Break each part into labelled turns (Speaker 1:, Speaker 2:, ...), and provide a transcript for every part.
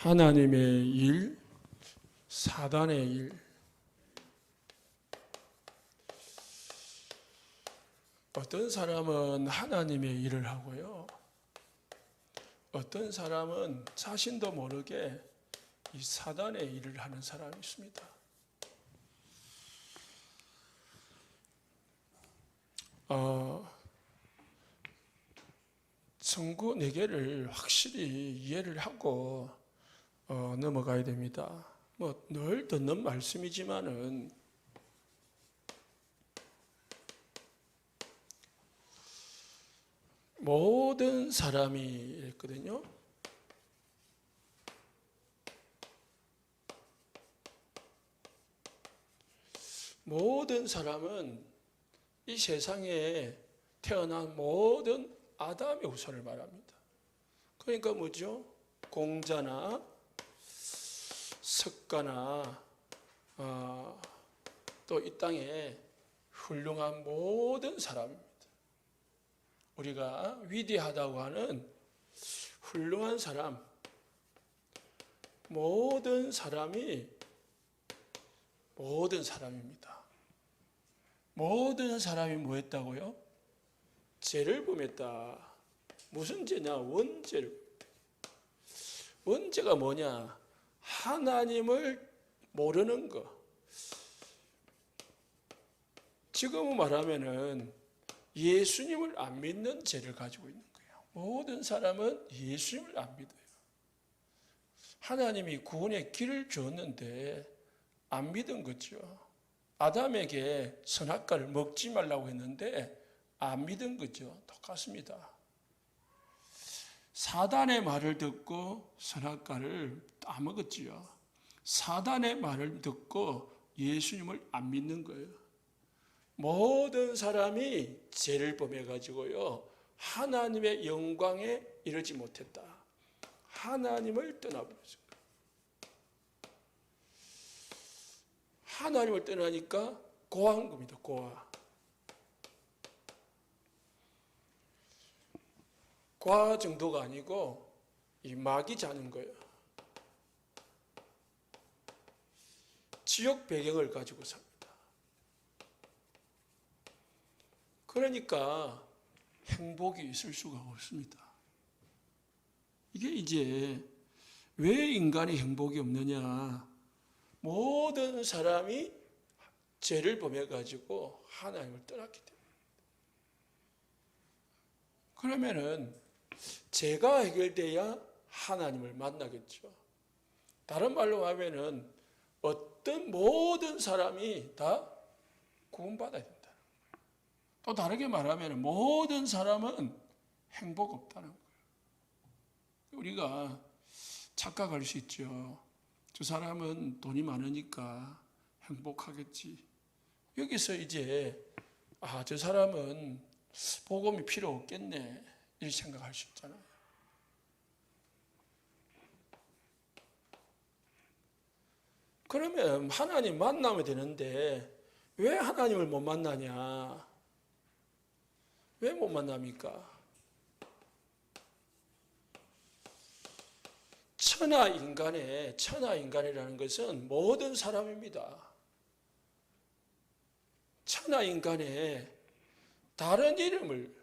Speaker 1: 하나님의 일, 사단의 일. 어떤 사람은 하나님의 일을 하고요. 어떤 사람은 자신도 모르게 이 사단의 일을 하는 사람이 있습니다. 성구 4개를 확실히 이해를 하고 넘어가야 됩니다. 늘 듣는 말씀이지만은 모든 사람이 있거든요. 모든 사람은 이 세상에 태어난 모든 아담의 후손을 말합니다. 그러니까 뭐죠? 공자나 석가나 또 이 땅에 훌륭한 모든 사람입니다. 우리가 위대하다고 하는 훌륭한 사람, 모든 사람입니다. 모든 사람이 뭐 했다고요? 죄를 범했다. 무슨 죄냐? 원죄를. 원죄가 뭐냐? 하나님을 모르는 거. 지금 말하면은 예수님을 안 믿는 죄를 가지고 있는 거예요. 모든 사람은 예수님을 안 믿어요. 하나님이 구원의 길을 줬는데 안 믿은 거죠. 아담에게 선악과를 먹지 말라고 했는데 안 믿은 거죠. 똑같습니다. 사단의 말을 듣고 선악과를 따먹었지요. 사단의 말을 듣고 예수님을 안 믿는 거예요. 모든 사람이 죄를 범해가지고요, 하나님의 영광에 이르지 못했다. 하나님을 떠나버렸습니다. 하나님을 떠나니까 고한 겁니다. 고아. 고아 정도가 아니고 이 마귀 자는 거예요. 지옥 배경을 가지고 삽니다. 그러니까 행복이 있을 수가 없습니다. 이게 이제 왜 인간이 행복이 없느냐? 모든 사람이 죄를 범해가지고 하나님을 떠났기 때문에. 그러면은 죄가 해결돼야 하나님을 만나겠죠. 다른 말로 하면은 어떤 모든 사람이 다 구원받아야 된다. 또 다르게 말하면 모든 사람은 행복 없다는 거예요. 우리가 착각할 수 있죠. 저 사람은 돈이 많으니까 행복하겠지. 여기서 이제 저 사람은 복음이 필요 없겠네, 이렇게 생각할 수 있잖아요. 그러면 하나님 만나면 되는데 왜 하나님을 못 만나냐? 왜 못 만납니까? 천하인간이라는 것은 모든 사람입니다. 천하인간에 다른 이름을,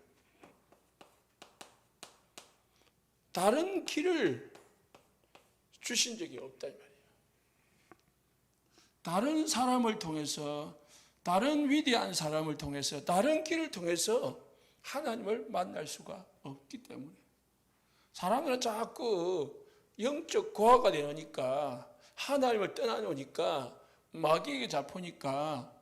Speaker 1: 다른 길을 주신 적이 없다 이 말이에요. 다른 사람을 통해서, 다른 위대한 사람을 통해서, 다른 길을 통해서 하나님을 만날 수가 없기 때문에. 사람들은 자꾸 영적 고아가 되니까, 하나님을 떠나놓으니까, 마귀에게 잡히니까,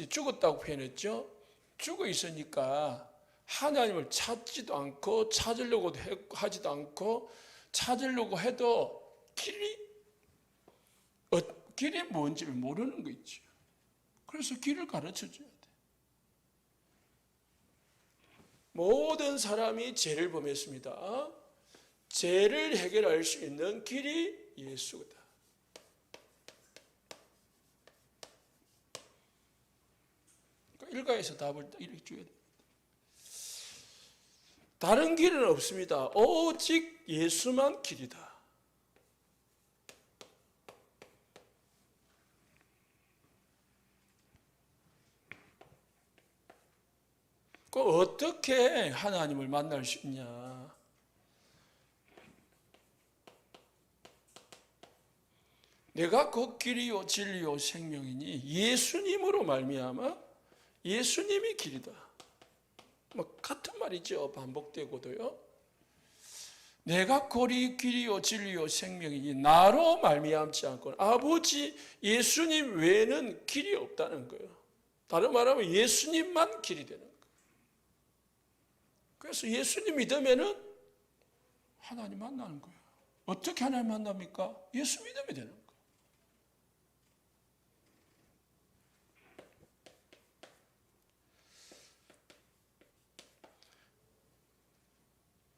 Speaker 1: 죽었다고 표현했죠. 죽어 있으니까 하나님을 찾지도 않고, 찾으려고 하지도 않고, 찾으려고 해도 길이 뭔지를 모르는 거 있죠. 그래서 길을 가르쳐 줘야 돼. 모든 사람이 죄를 범했습니다. 죄를 해결할 수 있는 길이 예수다. 그러니까 일가에서 답을 이렇게 줘야 됩니다. 다른 길은 없습니다. 오직 예수만 길이다. 그 어떻게 하나님을 만날 수 있냐? 내가 그 길이요 진리요 생명이니 예수님으로 말미암아 예수님이 길이다. 뭐 같은 말이죠. 반복되고도요. 내가 길이요 진리요 생명이니 나로 말미암지 않고 아버지 예수님 외에는 길이 없다는 거예요. 다른 말하면 예수님만 길이 되는 거예요. 그래서 예수님 믿으면은 하나님 만나는 거예요. 어떻게 하나님 만납니까? 예수 믿으면 되는 거예요.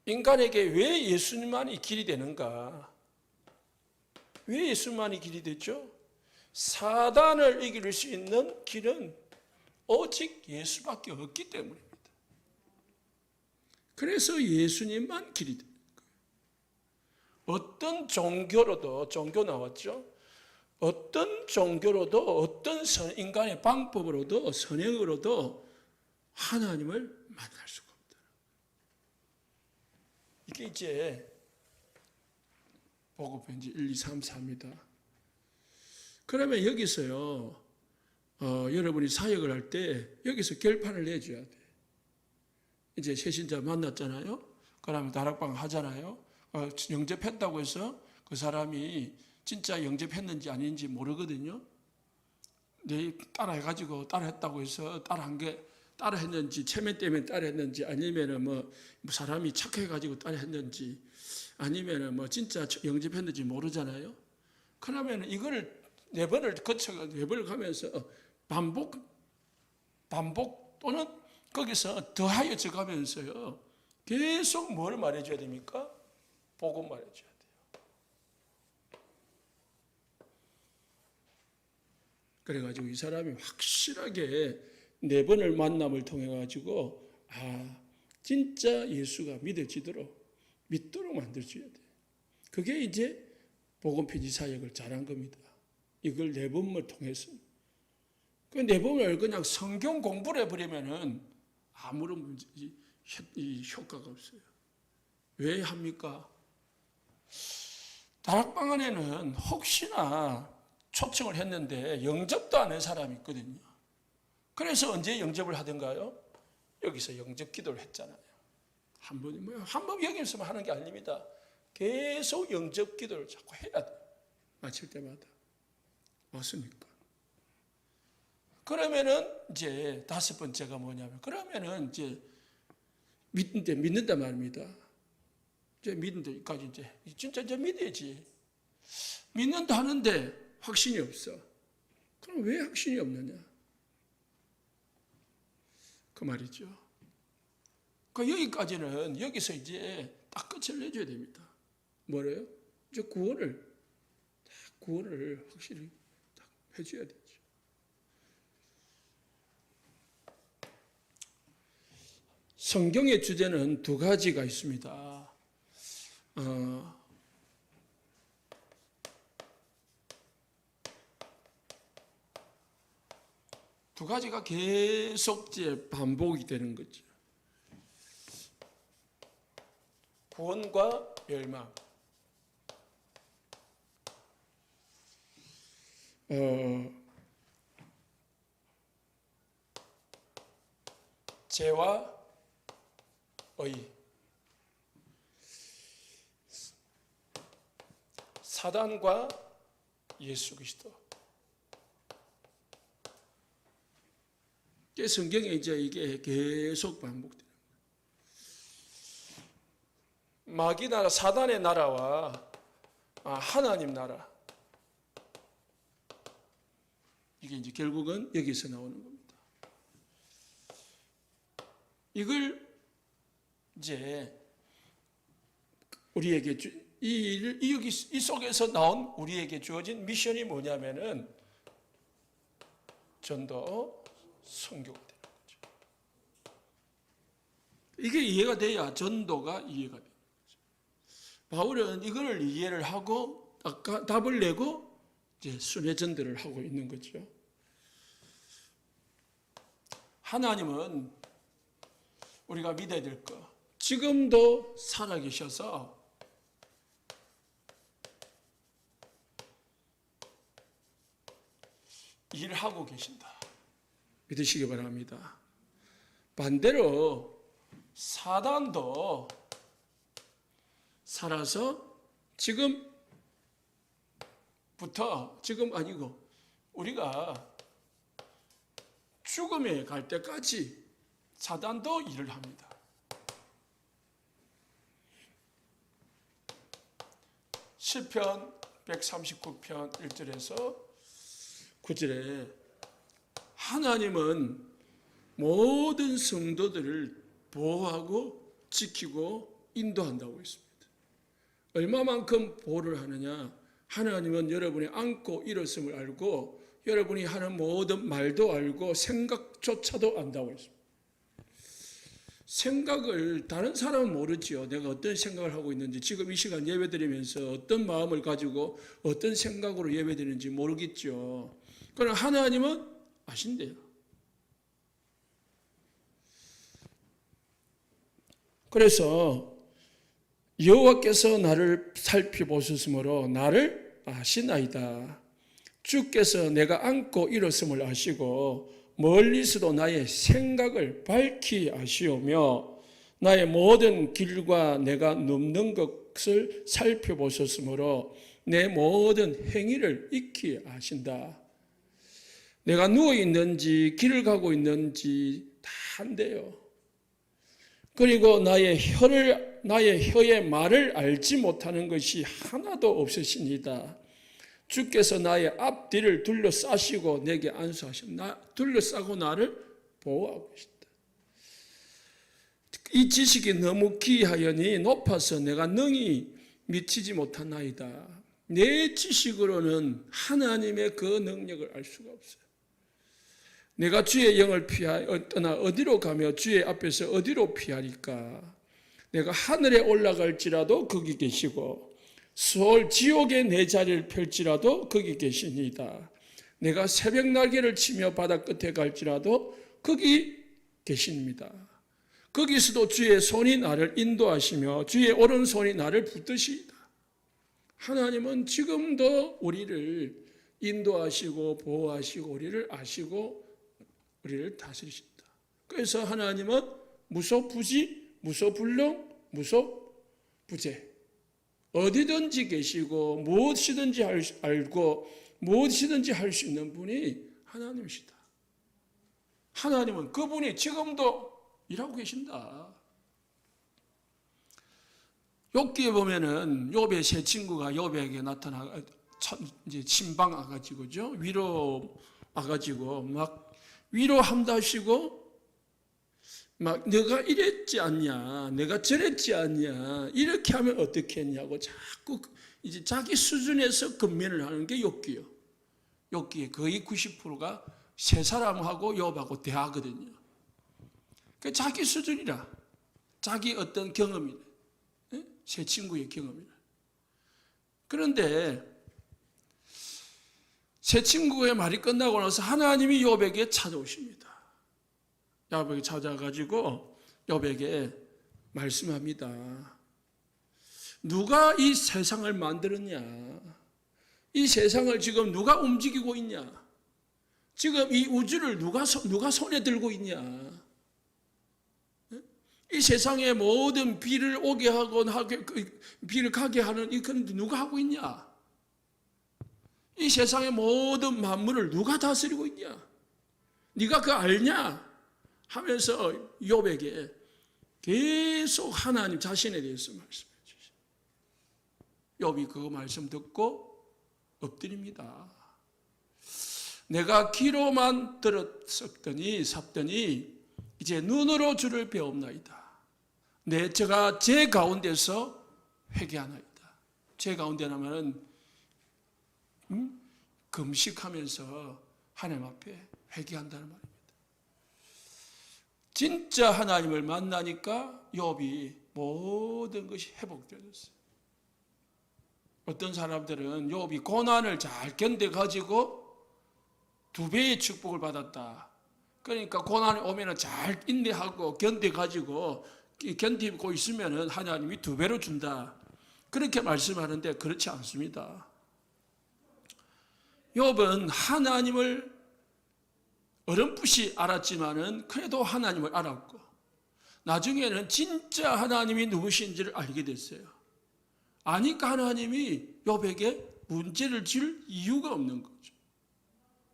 Speaker 1: 인간에게 왜 예수님만이 길이 되는가? 왜 예수님만이 길이 되죠? 사단을 이길 수 있는 길은 오직 예수밖에 없기 때문입니다. 그래서 예수님만 길이 되는 거예요. 어떤 종교로도, 종교 나왔죠? 어떤 종교로도, 어떤 인간의 방법으로도, 선행으로도 하나님을 만날 수가 없다. 이게 이제 보고편지 1, 2, 3, 4입니다. 그러면 여기서요, 여러분이 사역을 할 때 여기서 결판을 내줘야 돼. 이제 새신자 만났잖아요. 그러면 다락방 하잖아요. 영접했다고 해서 그 사람이 진짜 영접했는지 아닌지 모르거든요. 내 따라해가지고 따라했다고 해서 따라했는지 체면 때문에 따라했는지 아니면은 뭐 사람이 착해가지고 따라했는지 아니면은 뭐 진짜 영접했는지 모르잖아요. 그러면 이거를 4번을 거쳐가 4번을 가면서 반복 또는 거기서 더하여져 가면서요. 계속 뭘 말해줘야 됩니까? 복음 말해줘야 돼요. 그래가지고 이 사람이 확실하게 4번을 만남을 통해 가지고 진짜 예수가 믿도록 만들어줘야 돼. 그게 이제 복음편지 사역을 잘한 겁니다. 이걸 4번을 통해서. 그 4번을 그냥 성경 공부를 해버리면은 아무런 문제, 효과가 없어요. 왜 합니까? 다락방 안에는 혹시나 초청을 했는데 영접도 안 한 사람이 있거든요. 그래서 언제 영접을 하던가요? 여기서 영접 기도를 했잖아요. 한 번 여기서 하는 게 아닙니다. 계속 영접 기도를 자꾸 해야 돼요. 마칠 때마다. 맞습니까? 그러면은 이제 5번째가 뭐냐면, 그러면은 이제 믿는다 말입니다. 이제 믿는다까지 이제 진짜 믿어야지. 믿는다 하는데 확신이 없어. 그럼 왜 확신이 없느냐? 그 말이죠. 그 여기까지는 여기서 이제 딱 끝을 내줘야 됩니다. 뭐래요? 이제 구원을 확실히 딱 해줘야 되죠. 성경의 주제는 2가지가 있습니다. 두 가지가 계속 이제 반복이 되는 거죠. 구원과 멸망. 죄와 의. 사단과 예수 그리스도. 성경에 이제 이게 계속 반복돼요. 마귀 나라, 사단의 나라와 하나님 나라. 이게 이제 결국은 여기서 나오는 겁니다. 이걸 이제 우리에게 이 속에서 나온 우리에게 주어진 미션이 뭐냐면은 전도, 선교가 되는 거죠. 이게 이해가 돼야 전도가 이해가 돼요. 바울은 이걸 이해를 하고 아까 답을 내고 이제 순회전도를 하고 있는 거죠. 하나님은 우리가 믿어야 될 거, 지금도 살아계셔서 일하고 계신다. 믿으시기 바랍니다. 반대로 사단도 살아서 지금부터, 지금 아니고 우리가 죽음에 갈 때까지 사단도 일을 합니다. 시편 139편 1절에서 9절에 하나님은 모든 성도들을 보호하고 지키고 인도한다고 했습니다. 얼마만큼 보호를 하느냐? 하나님은 여러분이 안고 일었음을 알고 여러분이 하는 모든 말도 알고 생각조차도 안다고 했습니다. 생각을 다른 사람은 모르지요. 내가 어떤 생각을 하고 있는지, 지금 이 시간 예배드리면서 어떤 마음을 가지고 어떤 생각으로 예배드리는지 모르겠죠. 그러나 하나님은 아신대요. 그래서 여호와께서 나를 살펴보셨으므로 나를 아시나이다. 주께서 내가 안고 일었음을 아시고 멀리서도 나의 생각을 밝히 아시오며 나의 모든 길과 내가 눕는 것을 살펴보셨으므로 내 모든 행위를 익히 아신다. 내가 누워 있는지 길을 가고 있는지 다 한대요. 그리고 나의 혀의 말을 알지 못하는 것이 하나도 없으시니다. 주께서 나의 앞뒤를 둘러싸시고 내게 안수하십니다. 둘러싸고 나를 보호하고 계시다. 이 지식이 너무 기이하여니 높아서 내가 능히 미치지 못하나이다. 내 지식으로는 하나님의 그 능력을 알 수가 없어요. 내가 주의 영을 떠나 어디로 가며 주의 앞에서 어디로 피하리까? 내가 하늘에 올라갈지라도 거기 계시고 수월 지옥에 내 자리를 펼지라도 거기 계시니이다. 내가 새벽 날개를 치며 바다 끝에 갈지라도 거기 계십니다. 거기서도 주의 손이 나를 인도하시며 주의 오른손이 나를 붙드시이다. 하나님은 지금도 우리를 인도하시고 보호하시고 우리를 아시고 우리를 다스리신다. 그래서 하나님은 무소부지, 무소불능, 무소부재, 어디든지 계시고 무엇이든지 알고 무엇이든지 할 수 있는 분이 하나님이시다. 하나님은 그분이 지금도 일하고 계신다. 욥기에 보면은 욥의 세 친구가 욥에게 나타나 이제 침방 와가지고죠, 위로 와가지고 막 위로한다시고 막 너가 이랬지 않냐, 내가 저랬지 않냐, 이렇게 하면 어떻게 했냐고 자꾸 이제 자기 수준에서 근면을 하는 게 욥기요. 욥기의 거의 90%가 세 사람하고 욥하고 대하거든요. 그 자기 수준이라, 자기 어떤 경험이라, 세 친구의 경험이라. 그런데 세 친구의 말이 끝나고 나서 하나님이 욥에게 찾아오십니다. 욥에게 찾아가지고 욥에게 말씀합니다. 누가 이 세상을 만들었냐? 이 세상을 지금 누가 움직이고 있냐? 지금 이 우주를 누가 손에 들고 있냐? 이 세상의 모든 비를 오게 하고 비를 가게 하는 이건 누가 하고 있냐? 이 세상의 모든 만물을 누가 다스리고 있냐? 네가 그거 알냐? 하면서 욥에게 계속 하나님 자신에 대해서 말씀해 주시죠. 욥이 그 말씀 듣고 엎드립니다. 내가 귀로만 삽더니 이제 눈으로 주를 배웁나이다. 제가 제 가운데서 회개하나이다. 제 가운데라면 금식하면서 하나님 앞에 회개한다는 말입니다. 진짜 하나님을 만나니까 욥이 모든 것이 회복되었어요. 어떤 사람들은 욥이 고난을 잘 견뎌가지고 2배의 축복을 받았다. 그러니까 고난이 오면 잘 인내하고 견뎌가지고 견디고 있으면 하나님이 2배로 준다. 그렇게 말씀하는데 그렇지 않습니다. 욥은 하나님을 어렴풋이 알았지만은 그래도 하나님을 알았고 나중에는 진짜 하나님이 누구신지를 알게 됐어요. 아니까 하나님이 욥에게 문제를 줄 이유가 없는 거죠.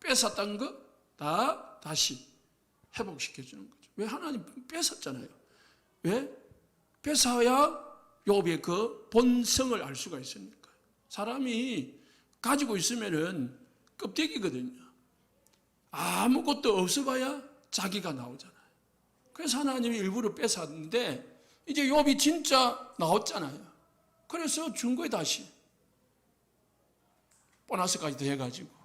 Speaker 1: 뺏었던 거 다 다시 회복시켜 주는 거죠. 왜? 하나님 뺏었잖아요. 왜? 뺏어야 욥의 그 본성을 알 수가 있으니까. 사람이 가지고 있으면은 껍데기거든요. 아무것도 없어봐야 자기가 나오잖아요. 그래서 하나님이 일부러 뺏었는데 이제 욥이 진짜 나왔잖아요. 그래서 준 거예요. 다시 보너스까지 더해가지고.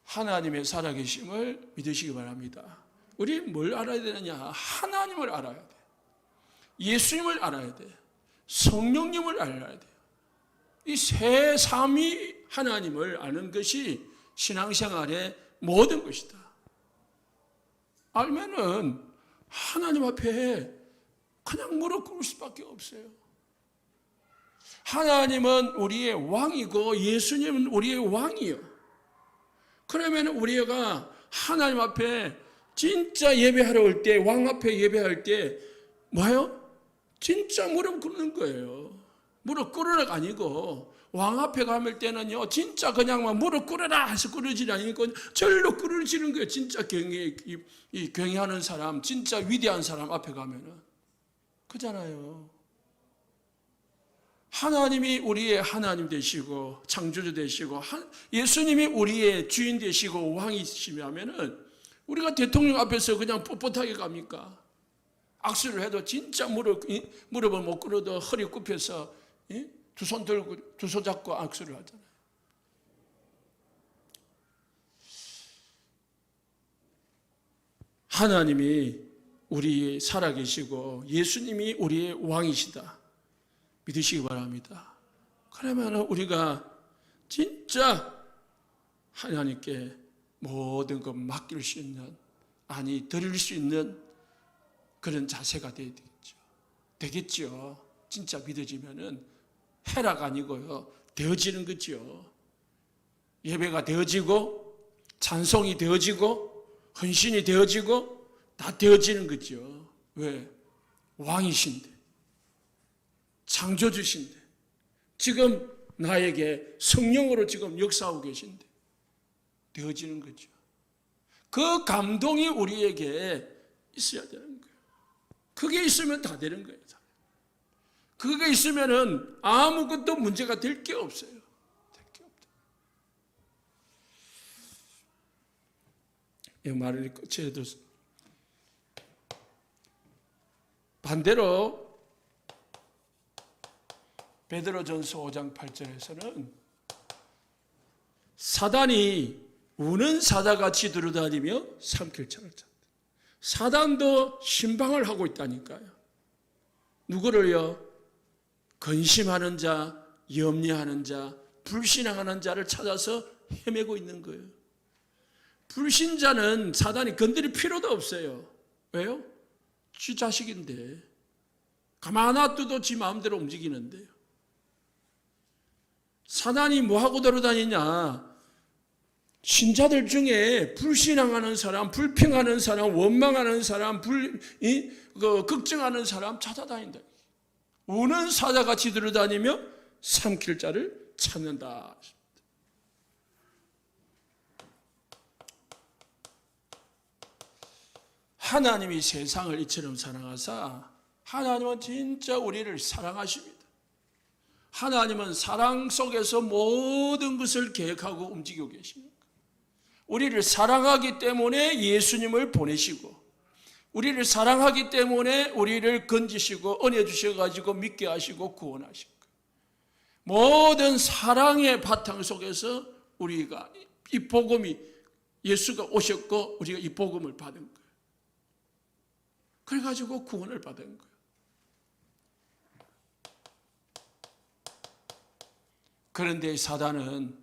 Speaker 1: 하나님의 살아계심을 믿으시기 바랍니다. 우리 뭘 알아야 되느냐? 하나님을 알아야 돼. 예수님을 알아야 돼. 성령님을 알아야 돼. 이 세 삼위 하나님을 아는 것이 신앙생활의 모든 것이다. 알면은 하나님 앞에 그냥 무릎 꿇을 수밖에 없어요. 하나님은 우리의 왕이고 예수님은 우리의 왕이요. 그러면 우리가 하나님 앞에 진짜 예배하러 올 때, 왕 앞에 예배할 때 뭐예요? 진짜 무릎 꿇는 거예요. 무릎 꿇으라가 아니고 왕 앞에 가면 때는요 진짜 그냥 막 무릎 꿇으라 해서 꿇으지 아니고 절로 꿇으시는 거예요. 진짜 경외하는 사람, 진짜 위대한 사람 앞에 가면은 그잖아요. 하나님이 우리의 하나님 되시고 창조주 되시고 예수님이 우리의 주인 되시고 왕이시면은 우리가 대통령 앞에서 그냥 뻣뻣하게 갑니까? 악수를 해도 진짜 무릎을 못 꿇어도 허리 굽혀서 두 손 들고 두 손 잡고 악수를 하잖아요. 하나님이 우리 살아계시고 예수님이 우리의 왕이시다. 믿으시기 바랍니다. 그러면 우리가 진짜 하나님께 모든 것 맡길 수 있는, 아니 드릴 수 있는 그런 자세가 되겠죠. 진짜 믿어지면은 해라가 아니고요. 되어지는 거죠. 예배가 되어지고 찬송이 되어지고 헌신이 되어지고 다 되어지는 거죠. 왜? 왕이신데, 창조주신데, 지금 나에게 성령으로 지금 역사하고 계신데 되어지는 거죠. 그 감동이 우리에게 있어야 되는 거예요. 그게 있으면 다 되는 거예요. 그게 있으면은 아무것도 문제가 될 게 없어요. 될 게 없다. 이 말을 끝에 뒀 반대로 베드로전서 5장 8절에서는 사단이 우는 사자같이 두루다니며 삼킬 창을 찾다. 사단도 신방을 하고 있다니까요. 누구를요? 근심하는 자, 염려하는 자, 불신앙하는 자를 찾아서 헤매고 있는 거예요. 불신자는 사단이 건드릴 필요도 없어요. 왜요? 지 자식인데. 가만 놔둬도 지 마음대로 움직이는데요. 사단이 뭐하고 돌아다니냐? 신자들 중에 불신앙하는 사람, 불평하는 사람, 원망하는 사람, 걱정하는 사람 찾아다닌다. 우는 사자같이 들어다니며 삼킬 자를 찾는다. 하나님이 세상을 이처럼 사랑하사 하나님은 진짜 우리를 사랑하십니다. 하나님은 사랑 속에서 모든 것을 계획하고 움직이고 계십니다. 우리를 사랑하기 때문에 예수님을 보내시고, 우리를 사랑하기 때문에 우리를 건지시고 은혜 주셔가지고 믿게 하시고 구원하신 거예요. 모든 사랑의 바탕 속에서 우리가 이 복음이, 예수가 오셨고 우리가 이 복음을 받은 거예요. 그래가지고 구원을 받은 거예요. 그런데 사단은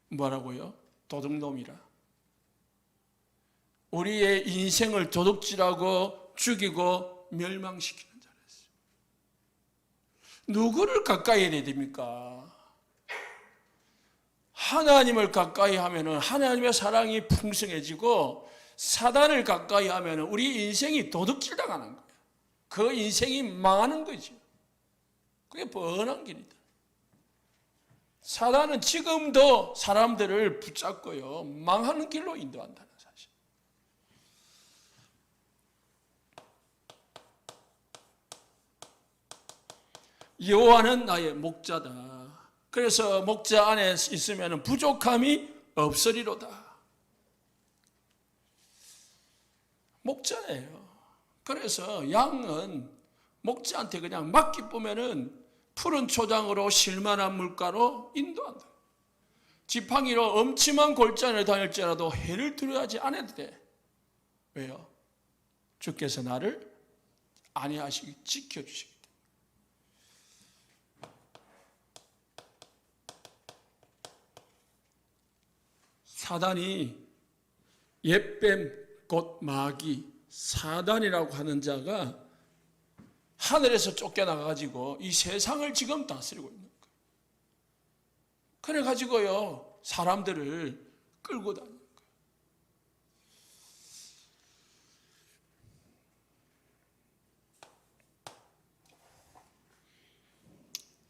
Speaker 1: 뭐라고요? 도둑놈이라. 우리의 인생을 도둑질하고 죽이고 멸망시키는 자였어요. 누구를 가까이 해야 됩니까? 하나님을 가까이 하면은 하나님의 사랑이 풍성해지고, 사단을 가까이 하면은 우리 인생이 도둑질 당하는 거예요. 그 인생이 망하는 거죠. 그게 뻔한 길이다. 사단은 지금도 사람들을 붙잡고요, 망하는 길로 인도한다는 사실. 여호와는 나의 목자다. 그래서 목자 안에 있으면 부족함이 없으리로다. 목자예요. 그래서 양은 목자한테 그냥 맡기보면은 푸른 초장으로 실만한 물가로 인도한다. 지팡이로 엄침한 골짜기를 다닐지라도 해를 두려워하지 않아도 돼. 왜요? 주께서 나를 안위하시기, 지켜주시기 때문에. 사단이, 옛뱀 곧 마귀, 사단이라고 하는 자가 하늘에서 쫓겨나가지고 이 세상을 지금 다스리고 있는 거예요. 그래가지고요, 사람들을 끌고 다니는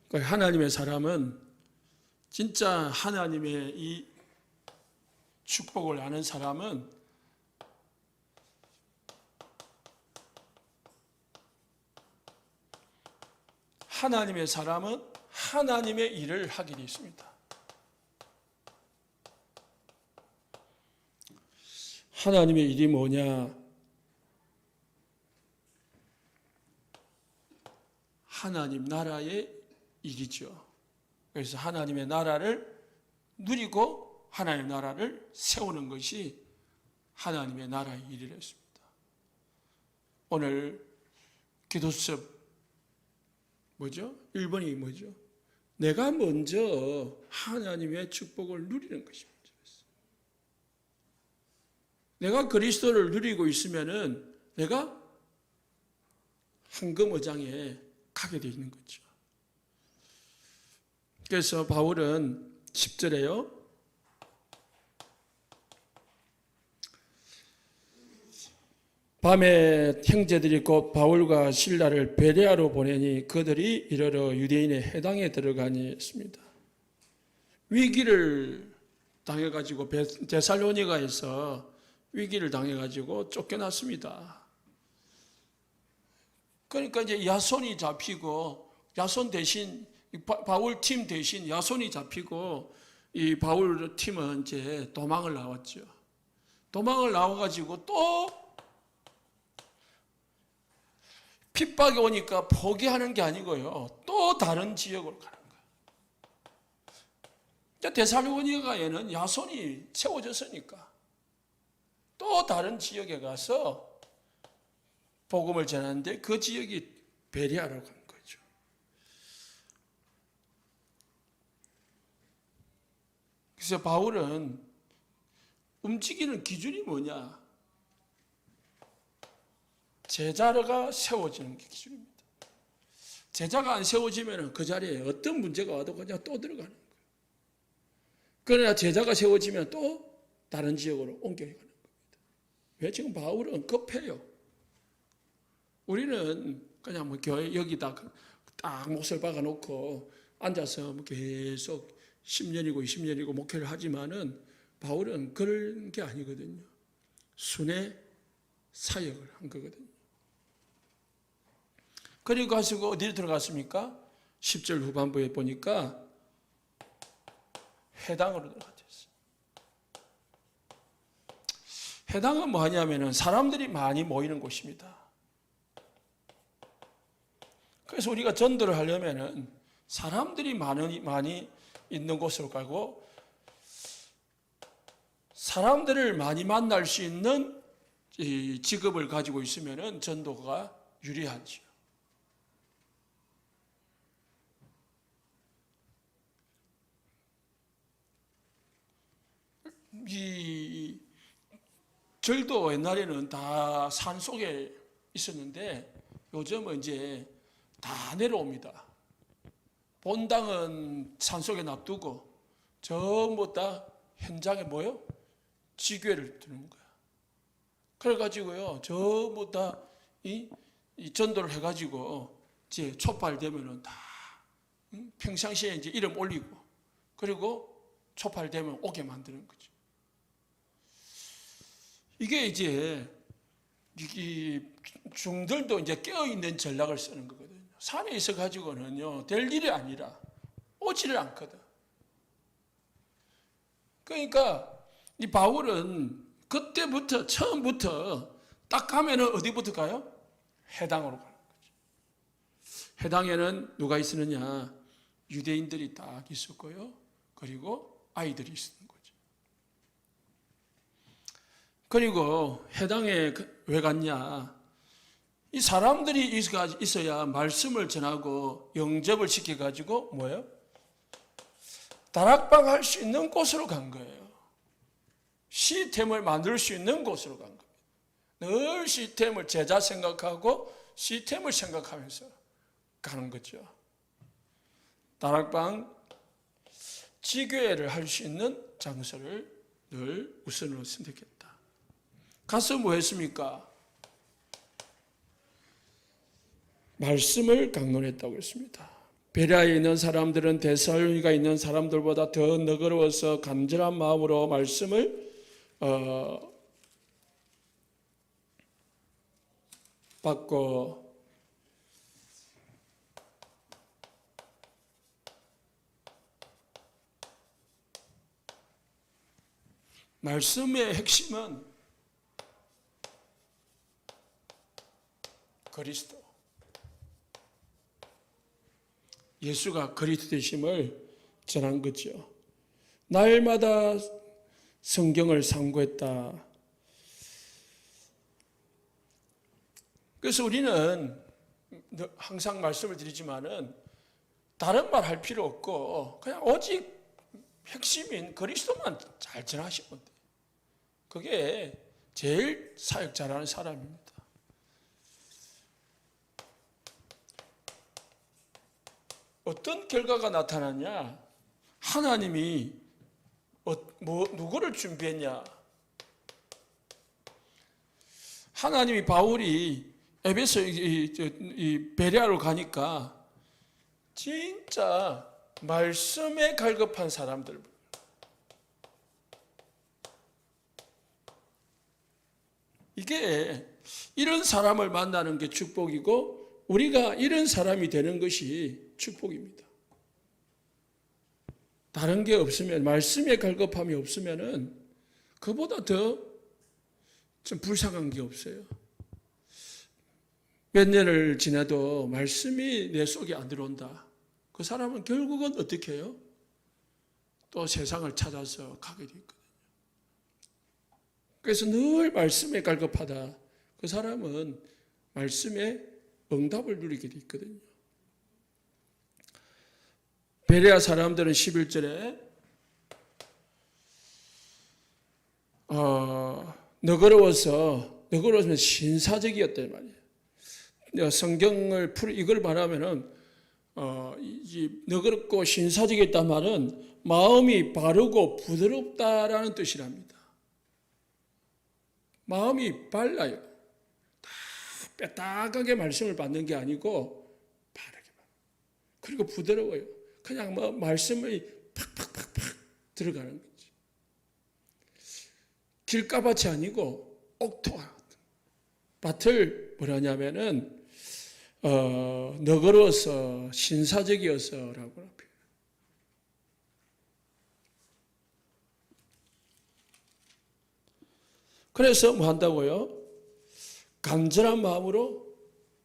Speaker 1: 거예요. 하나님의 사람은 진짜 하나님의 이 축복을 아는 사람은 하나님의 일을 하게 되어 있습니다. 하나님의 일이 뭐냐? 하나님 나라의 일이죠. 그래서 하나님의 나라를 누리고 하나님의 나라를 세우는 것이 하나님의 나라의 일이라 했습니다. 오늘 기도 수업 뭐죠? 1번이 뭐죠? 내가 먼저 하나님의 축복을 누리는 것입니다. 내가 그리스도를 누리고 있으면은 내가 황금의장에 가게 되어 있는 거죠. 그래서 바울은 10절에요. 밤에 형제들이 곧 바울과 실라를 베레아로 보내니 그들이 이르러 유대인의 회당에 들어가니 했습니다. 위기를 당해가지고 데살로니가에서 위기를 당해가지고 쫓겨났습니다. 그러니까 이제 야손이 잡히고, 야손 대신 바울 팀 대신 야손이 잡히고, 이 바울 팀은 이제 도망을 나왔죠. 도망을 나와가지고 또 핍박이 오니까 포기하는 게 아니고요, 또 다른 지역으로 가는 거예요. 데살로니가에는 야손이 채워졌으니까 또 다른 지역에 가서 복음을 전하는데 그 지역이 베레아로 간 거죠. 그래서 바울은 움직이는 기준이 뭐냐? 제자가 세워지는 게 기준입니다. 제자가 안 세워지면 그 자리에 어떤 문제가 와도 그냥 또 들어가는 거예요. 그러나 제자가 세워지면 또 다른 지역으로 옮겨가는 겁니다. 왜? 지금 바울은 급해요. 우리는 그냥 뭐 교회 여기다 딱 몫을 박아놓고 앉아서 뭐 계속 10년이고 20년이고 목회를 하지만은 바울은 그런 게 아니거든요. 순회 사역을 한 거거든요. 그리고 가시고 어디로 들어갔습니까? 10절 후반부에 보니까 회당으로 들어갔어요. 회당은 뭐 하냐면은 사람들이 많이 모이는 곳입니다. 그래서 우리가 전도를 하려면은 사람들이 많이 있는 곳으로 가고, 사람들을 많이 만날 수 있는 이 직업을 가지고 있으면은 전도가 유리하죠. 이 절도 옛날에는 다 산 속에 있었는데 요즘은 이제 다 내려옵니다. 본당은 산 속에 놔두고 전부 다 현장에 뭐요? 지교회를 두는 거야. 그래가지고요 전부 다 이 전도를 해가지고 이제 촉발되면은 다 평상시에 이제 이름 올리고 그리고 촉발되면 오게 만드는 거죠. 이게 이제 이 중들도 이제 깨어있는 전략을 쓰는 거거든요. 산에 있어 가지고는요 될 일이 아니라 오지를 않거든. 그러니까 이 바울은 그때부터 처음부터 딱 가면은 어디부터 가요? 해당으로 가는 거죠. 해당에는 누가 있었느냐? 유대인들이 딱 있었고요. 그리고 아이들이 있었는 거죠. 그리고 해당에 왜 갔냐? 이 사람들이 있어야 말씀을 전하고 영접을 시켜가지고 뭐예요? 다락방 할 수 있는 곳으로 간 거예요. 시스템을 만들 수 있는 곳으로 간 겁니다. 늘 시스템을 제자 생각하고 시스템을 생각하면서 가는 거죠. 다락방 지교회를 할 수 있는 장소를 늘 우선으로 선택했다. 가서 뭐 했습니까? 말씀을 강론했다고 했습니다. 베레아에 있는 사람들은 데살로니가에 있는 사람들보다 더 너그러워서 간절한 마음으로 말씀을 받고 말씀의 핵심은 그리스도, 예수가 그리스도 되심을 전한 거죠. 날마다 성경을 상고했다. 그래서 우리는 항상 말씀을 드리지만은 다른 말 할 필요 없고 그냥 오직 핵심인 그리스도만 잘 전하시면 돼. 그게 제일 사역 잘하는 사람입니다. 어떤 결과가 나타나냐? 하나님이 누구를 준비했냐? 하나님이 바울이 에베소 베레아로 가니까 진짜 말씀에 갈급한 사람들, 이게 이런 사람을 만나는 게 축복이고 우리가 이런 사람이 되는 것이 축복입니다. 다른 게 없으면, 말씀에 갈급함이 없으면은 그보다 더 좀 불쌍한 게 없어요. 몇 년을 지나도 말씀이 내 속에 안 들어온다. 그 사람은 결국은 어떻게 해요? 또 세상을 찾아서 가게 돼 있거든요. 그래서 늘 말씀에 갈급하다. 그 사람은 말씀에 응답을 누리게 돼 있거든요. 베레아 사람들은 11절에 너그러워서 신사적이었단 말이에요. 성경을 이걸 말하면은 너그럽고 신사적이었단 말은 마음이 바르고 부드럽다라는 뜻이랍니다. 마음이 발라요. 다 빼딱하게 말씀을 받는 게 아니고 바르게 받는. 그리고 부드러워요. 그냥 말씀이 팍팍팍팍 들어가는 거지. 길가밭이 아니고 옥토와 밭을 뭐라냐면은 너그러워서 신사적이어서라고 표현해요. 그래서 뭐 한다고요? 간절한 마음으로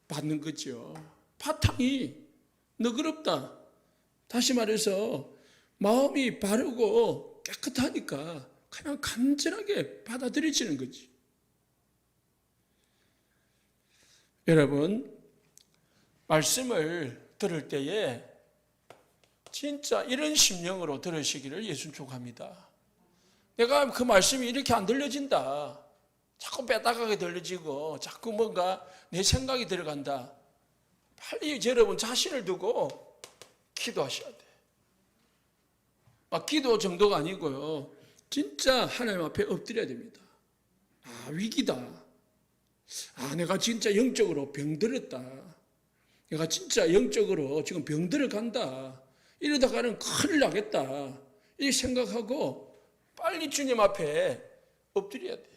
Speaker 1: 받는 거죠. 바탕이 너그럽다. 다시 말해서 마음이 바르고 깨끗하니까 그냥 간절하게 받아들여지는 거지. 여러분, 말씀을 들을 때에 진짜 이런 심령으로 들으시기를 예수님 축복합니다. 내가 그 말씀이 이렇게 안 들려진다. 자꾸 빼다가게 들려지고 자꾸 뭔가 내 생각이 들어간다. 빨리 여러분 자신을 두고 기도하셔야 돼. 기도 정도가 아니고요. 진짜 하나님 앞에 엎드려야 됩니다. 위기다. 내가 진짜 영적으로 병들었다. 내가 진짜 영적으로 지금 병들어 간다. 이러다가는 큰일 나겠다. 이 생각하고 빨리 주님 앞에 엎드려야 돼.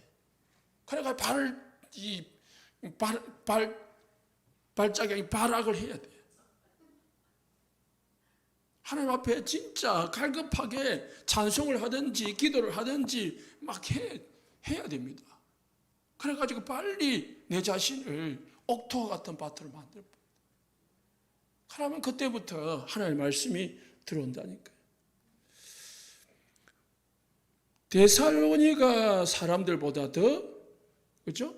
Speaker 1: 그러니까 발자국이 발악을 해야 돼. 하나님 앞에 진짜 갈급하게 찬송을 하든지 기도를 하든지 막 해야 됩니다. 그래가지고 빨리 내 자신을 옥토와 같은 밭으로 만들어. 그러면 그때부터 하나님의 말씀이 들어온다니까요. 데살로니가 사람들보다 더, 그죠?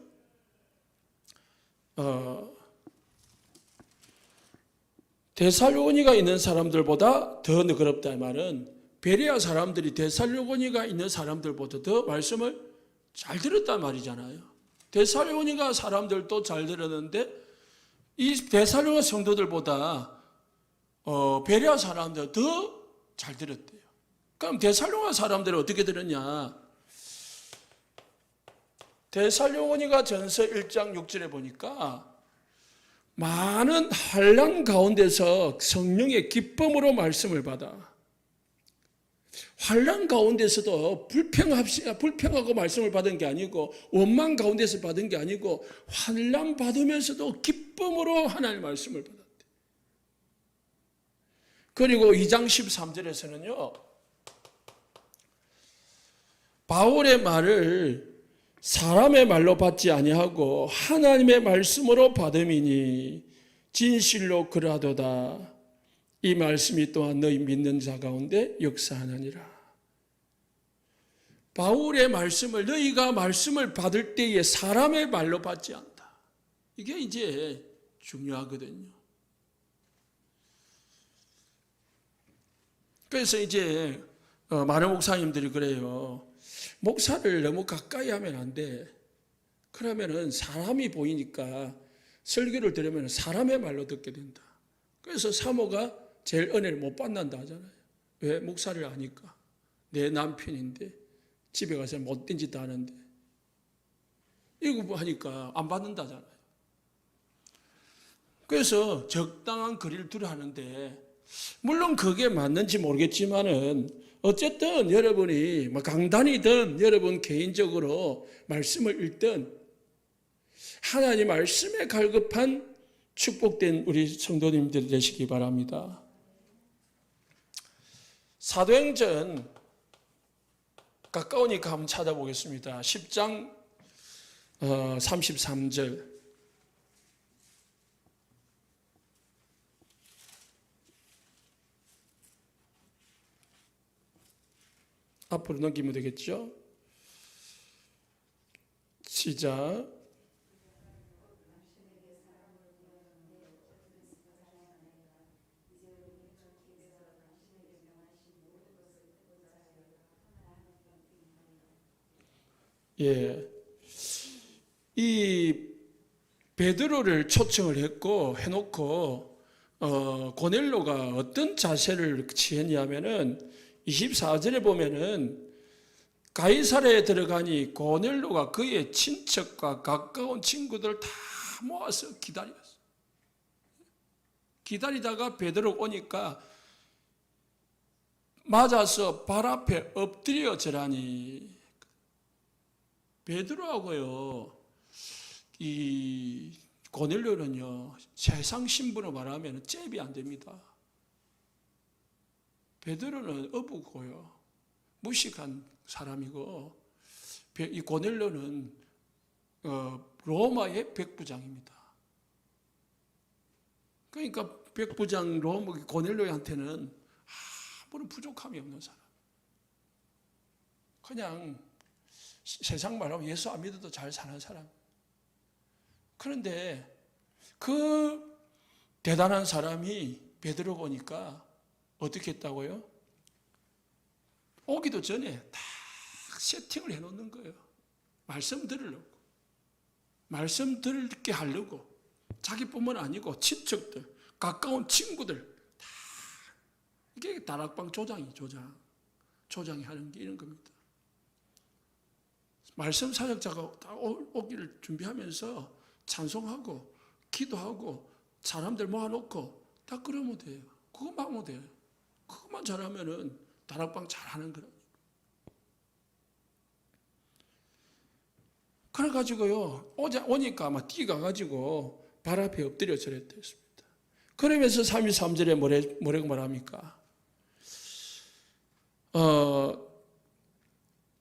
Speaker 1: 데살로니가 있는 사람들보다 더 너그럽다 말은 베레아 사람들이 데살로니가 있는 사람들보다 더 말씀을 잘 들었단 말이잖아요. 데살로니가 사람들도 잘 들었는데 이 데살로니가 성도들보다 베레아 사람들 더 잘 들었대요. 그럼 데살로니가 사람들은 어떻게 들었냐? 데살로니가 전서 1장 6절에 보니까 많은 환난 가운데서 성령의 기쁨으로 말씀을 받아. 환난 가운데서도 불평하고 말씀을 받은 게 아니고 원망 가운데서 받은 게 아니고 환난 받으면서도 기쁨으로 하나님의 말씀을 받았대. 그리고 2장 13절에서는요. 바울의 말을 사람의 말로 받지 아니하고 하나님의 말씀으로 받음이니 진실로 그라도다. 이 말씀이 또한 너희 믿는 자 가운데 역사하느니라. 바울의 말씀을 너희가 말씀을 받을 때에 사람의 말로 받지 않다. 이게 이제 중요하거든요. 그래서 이제 많은 목사님들이 그래요. 목사를 너무 가까이 하면 안 돼. 그러면은 사람이 보이니까 설교를 들으면 사람의 말로 듣게 된다. 그래서 사모가 제일 은혜를 못 받는다 하잖아요. 왜? 목사를 아니까. 내 남편인데 집에 가서 못된 짓도 하는데 이거 하니까 안 받는다잖아요. 그래서 적당한 거리를 두려 하는데 물론 그게 맞는지 모르겠지만은 어쨌든 여러분이 강단이든 여러분 개인적으로 말씀을 읽든 하나님 말씀에 갈급한 축복된 우리 성도님들 되시기 바랍니다. 사도행전 가까우니까 한번 찾아보겠습니다. 10장 33절. 앞으로 넘기면 되겠죠? 시작. 예. 이 베드로를 초청을 했고 해놓고 고넬로가 어떤 자세를 취했냐면은 24절에 보면은 가이사랴에 들어가니 고넬로가 그의 친척과 가까운 친구들 다 모아서 기다렸어. 기다리다가 베드로 오니까 맞아서 발 앞에 엎드려 절하니. 베드로하고요 이 고넬료는요 세상 신분으로 말하면 잽이 안 됩니다. 베드로는 어부고요 무식한 사람이고 이 고넬료는 로마의 백부장입니다. 그러니까 백부장 고넬료한테는 아무런 부족함이 없는 사람. 그냥 세상 말하면 예수 안 믿어도 잘 사는 사람. 그런데 그 대단한 사람이 베드로가 오니까 어떻게 했다고요? 오기도 전에 다 세팅을 해놓는 거예요. 말씀 들으려고. 말씀 듣게 하려고. 자기뿐만 아니고 친척들, 가까운 친구들 다. 이게 다락방 조장이 하는 게 이런 겁니다. 말씀 사역자가 다 오기를 준비하면서 찬송하고 기도하고 사람들 모아놓고 다 그러면 돼요. 그것만 하면 돼요. 그것만 잘하면은 다락방 잘하는 거라니까. 그래가지고요, 오니까 아마 뛰어가가지고 발 앞에 엎드려 절했습니다. 그러면서 33절에 뭐라고 말합니까?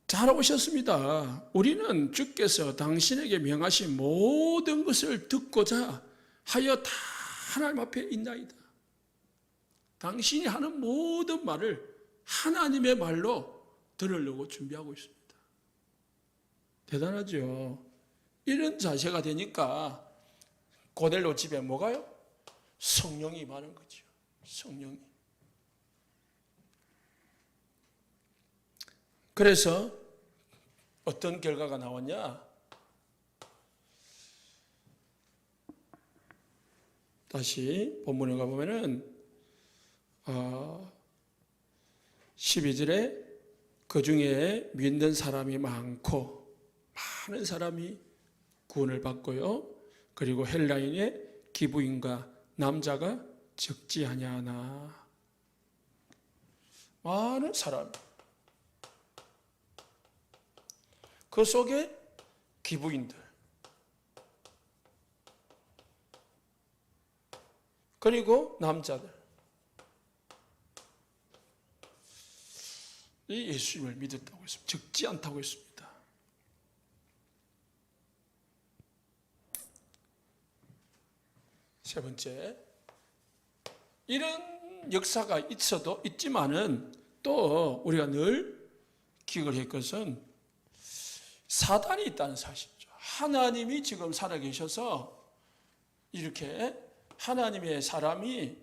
Speaker 1: 잘 오셨습니다. 우리는 주께서 당신에게 명하신 모든 것을 듣고자 하여 다 하나님 앞에 있나이다. 당신이 하는 모든 말을 하나님의 말로 들으려고 준비하고 있습니다. 대단하죠. 이런 자세가 되니까 고넬로 집에 뭐가요? 성령이 많은 거죠. 성령이. 그래서 어떤 결과가 나왔냐? 다시 본문에 가보면은 12절에 그 중에 믿는 사람이 많고 많은 사람이 구원을 받고요. 그리고 헬라인의 기부인과 남자가 적지 아니하나. 많은 사람. 그 속에 기부인들. 그리고 남자들. 이 예수님을 믿었다고 했습니다. 적지 않다고 했습니다. 세 번째, 이런 역사가 있지만은 또 우리가 늘 기억을 할 것은 사단이 있다는 사실이죠. 하나님이 지금 살아계셔서 이렇게 하나님의 사람을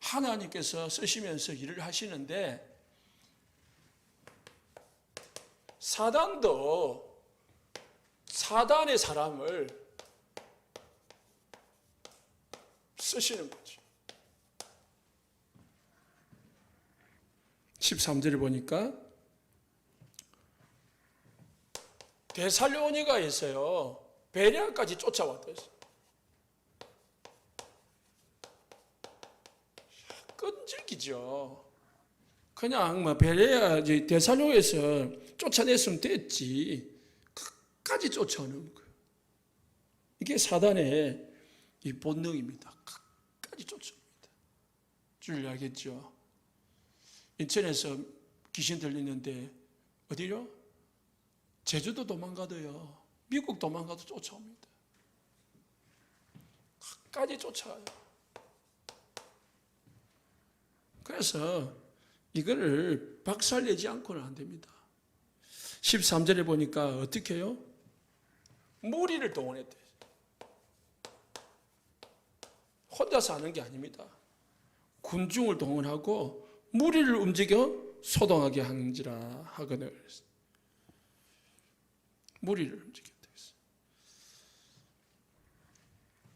Speaker 1: 하나님께서 쓰시면서 일을 하시는데, 사단도 사단의 사람을 쓰시는 거죠. 13절을 보니까 데살로니가에서요, 베레아까지 쫓아왔다 했어요. 끈질기죠. 그냥 베레아, 데살로니가에서 쫓아냈으면 됐지. 끝까지 쫓아오는 거예요. 이게 사단의 이 본능입니다. 끝까지 쫓아옵니다. 줄 알겠죠? 인천에서 귀신 들리는데 어디요? 제주도 도망가도요, 미국 도망가도 쫓아옵니다. 끝까지 쫓아와요. 그래서 이거를 박살내지 않고는 안 됩니다. 13절에 보니까 어떻게 해요? 무리를 동원했대요. 혼자서 하는 게 아닙니다. 군중을 동원하고 무리를 움직여 소동하게 한지라 하거늘. 무리를 움직였다 했어요.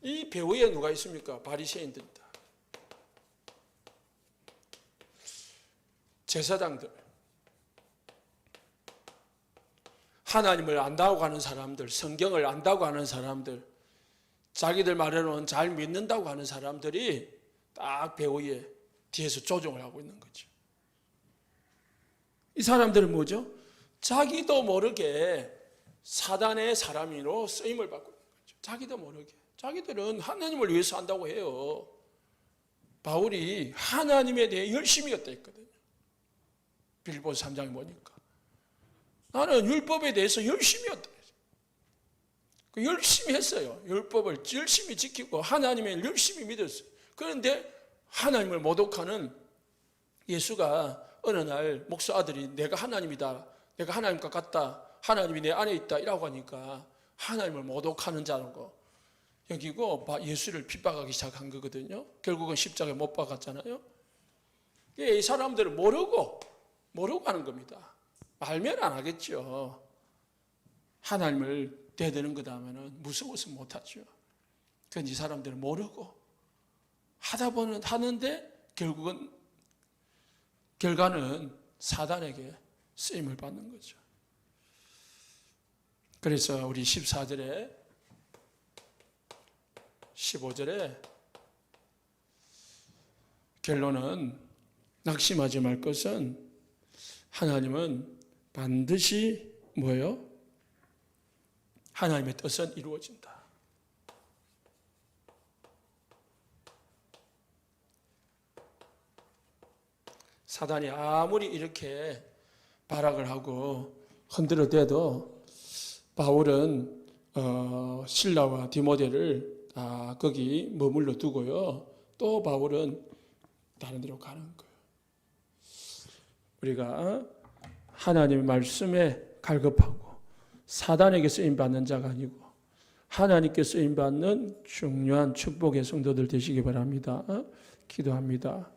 Speaker 1: 이 배후에 누가 있습니까? 바리새인들이다. 제사장들, 하나님을 안다고 하는 사람들, 성경을 안다고 하는 사람들, 자기들 말로는 잘 믿는다고 하는 사람들이 딱 배후에 뒤에서 조종을 하고 있는 거죠. 이 사람들은 뭐죠? 자기도 모르게 사단의 사람으로 쓰임을 받고 있는 거죠. 자기도 모르게. 자기들은 하나님을 위해서 한다고 해요. 바울이 하나님에 대해 열심히 했다 했거든요. 빌보서 3장에 보니까 나는 율법에 대해서 열심히 했다. 열심히 했어요. 율법을 열심히 지키고 하나님을 열심히 믿었어요. 그런데 하나님을 모독하는 예수가 어느 날 목사 아들이 내가 하나님이다, 내가 하나님과 같다, 하나님이 내 안에 있다 이라고 하니까 하나님을 모독하는 자라고 여기고 예수를 핍박하기 시작한 거거든요. 결국은 십자가에 못 박았잖아요. 이 사람들은 모르고 하는 겁니다. 알면 안 하겠죠. 하나님을 대드는 거다 하면은 무서워서 못 하죠. 그건 이 사람들은 모르고 하는데 결과는 사단에게 쓰임을 받는 거죠. 그래서 우리 14절에 15절에 결론은 낙심하지 말 것은 하나님은 반드시 뭐예요? 하나님의 뜻은 이루어진다. 사단이 아무리 이렇게 발악을 하고 흔들어대도 바울은 실라와 디모데를 거기 머물러 두고요. 또 바울은 다른 데로 가는 거예요. 우리가 하나님의 말씀에 갈급하고 사단에게 쓰임받는 자가 아니고 하나님께 쓰임받는 중요한 축복의 성도들 되시기 바랍니다. 기도합니다.